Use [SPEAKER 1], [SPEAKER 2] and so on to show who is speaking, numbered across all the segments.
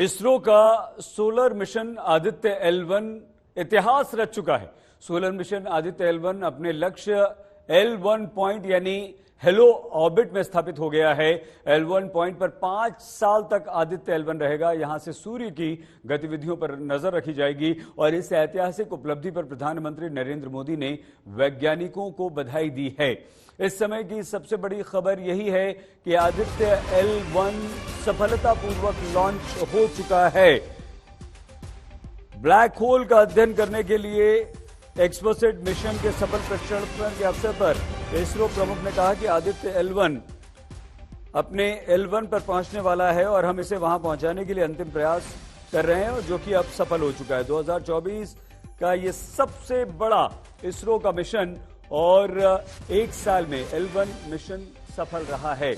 [SPEAKER 1] इसरो का solar mission Aditya L1 इतिहास रच चुका है। सोलर मिशन आदित्य L1 अपने लक्ष्य L1 पॉइंट यानी हेलो ऑर्बिट में स्थापित हो गया है। L1 पॉइंट पर 5 साल तक आदित्य L1 रहेगा। यहां से सूर्य की गतिविधियों पर नजर रखी जाएगी और इस ऐतिहासिक उपलब्धि पर प्रधानमंत्री नरेंद्र मोदी ने वैज्ञानिकों को बधाई दी है। इस समय की सबसे बड़ी खबर यही है कि आदित्य L1 सफलतापूर्वक लॉन्च हो चुका है। ब्लैक होल का अध्ययन करने के लिए एक्सप्लोसेट मिशन के सफल प्रक्षेपण के अवसर पर इसरो प्रमुख ने कहा कि आदित्य L1 अपने L1 पर पहुंचने वाला है और हम इसे वहां पहुंचाने के लिए अंतिम प्रयास कर रहे हैं, जो कि अब सफल हो चुका है। 2024 का ये सबसे बड़ा इसरो का मिशन और एक साल में L1 मिशन सफल रहा है।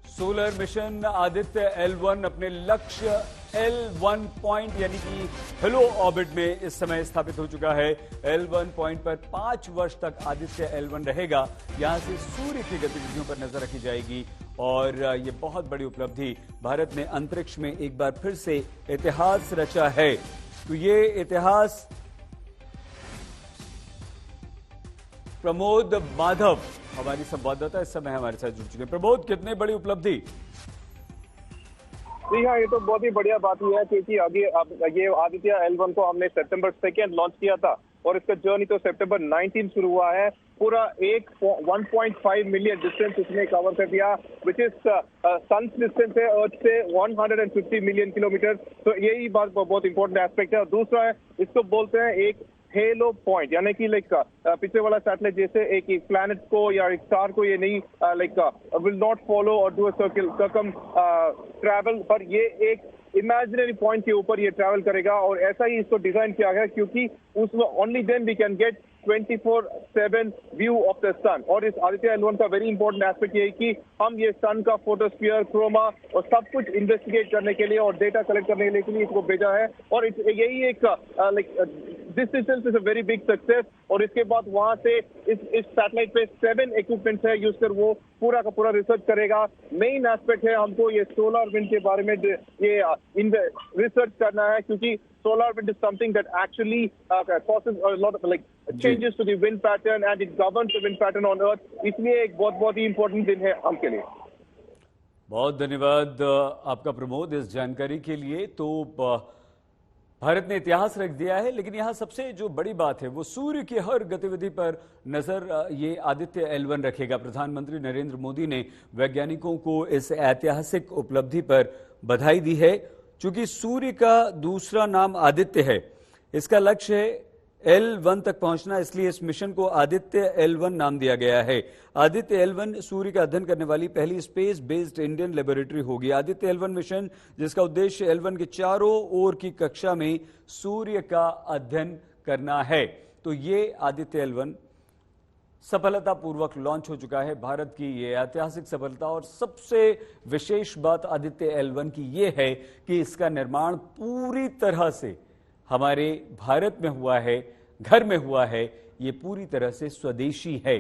[SPEAKER 1] सोलर मिशन आदित्य L1 अपने लक्ष्य L1 पॉइंट यानी कि हेलो ऑर्बिट में इस समय स्थापित हो चुका है। L1 पॉइंट पर 5 वर्ष तक आदित्य L1 रहेगा। यहां से सूर्य की गतिविधियों पर नजर रखी जाएगी और ये बहुत बड़ी उपलब्धि, भारत ने अंतरिक्ष में एक बार फिर से इतिहास रचा है। तो ये इतिहास प्रमोद माधव हमारी संवाददाता इस समय हमारे साथ जुड़ चुके हैं। प्रमोद, कितनी बड़ी उपलब्धि?
[SPEAKER 2] जी हाँ, ये तो बहुत ही बढ़िया बात हुई है क्योंकि अभी ये आदित्य L1 को हमने सितंबर 2 लॉन्च किया था और इसका जर्नी तो सितंबर 19 शुरू हुआ है। पूरा 1.5 मिलियन डिस्टेंस उसने कवर कर दिया, विच इज सन डिस्टेंस है अर्थ से 150 मिलियन किलोमीटर। तो यही बात बहुत इंपॉर्टेंट एस्पेक्ट है। और दूसरा है, इसको बोलते हैं एक हेलो पॉइंट, यानी कि लाइक पिछले वाला सैटेलाइट जैसे एक प्लैनेट को या एक स्टार को ये नहीं लाइक विल नॉट फॉलो और डू अ सर्कम ट्रैवल, पर ये एक इमेजिनरी पॉइंट के ऊपर ये ट्रैवल करेगा। और ऐसा ही इसको डिजाइन किया गया क्योंकि उसमें only then we can get 24/7 view of the sun. और इस आदित्य L1 का वेरी इंपॉर्टेंट एस्पेक्ट ये है कि हम ये सन का फोटोस्फीयर, क्रोमा और सब कुछ इन्वेस्टिगेट करने के लिए और डेटा कलेक्ट करने के लिए इसको भेजा है। और यही एक like this distance is a very big success. और इसके बाद वहां से इस सैटेलाइट पे 7 इक्विपमेंट्स है यूज कर वो पूरा का पूरा रिसर्च करेगा। मेन एस्पेक्ट है हमको ये सोलर विंड के बारे में ये रिसर्च करना है, क्योंकि solar wind is something that actually causes a lot of like changes to the wind pattern and it governs the wind pattern on earth. इसलिए एक बहुत ही important दिन है हम के लिए।
[SPEAKER 1] बहुत धन्यवाद आपका प्रमोद इस जानकारी के लिए। तो भारत ने इतिहास रख दिया है, लेकिन यहाँ सबसे जो बड़ी बात है वो सूर्य की हर गतिविधि पर नजर ये आदित्य L1 रखेगा। प्रधानमंत्री नरेंद्र मोदी ने वैज्ञानिकों को इस ऐतिहासिक उपलब्धि पर बधाई दी है। चूंकि सूर्य का दूसरा नाम आदित्य है, इसका लक्ष्य है L1 तक पहुंचना, इसलिए इस मिशन को आदित्य L1 नाम दिया गया है। आदित्य L1 सूर्य का अध्ययन करने वाली पहली स्पेस बेस्ड इंडियन लेबोरेटरी होगी। आदित्य L1 मिशन, जिसका उद्देश्य L1 के चारों ओर की कक्षा में सूर्य का अध्ययन करना है। तो ये आदित्य L1 सफलतापूर्वक लॉन्च हो चुका है। भारत की यह ऐतिहासिक सफलता और सबसे विशेष बात आदित्य L1 की यह है कि इसका निर्माण पूरी तरह से हमारे भारत में हुआ है, घर में हुआ है। ये पूरी तरह से स्वदेशी है।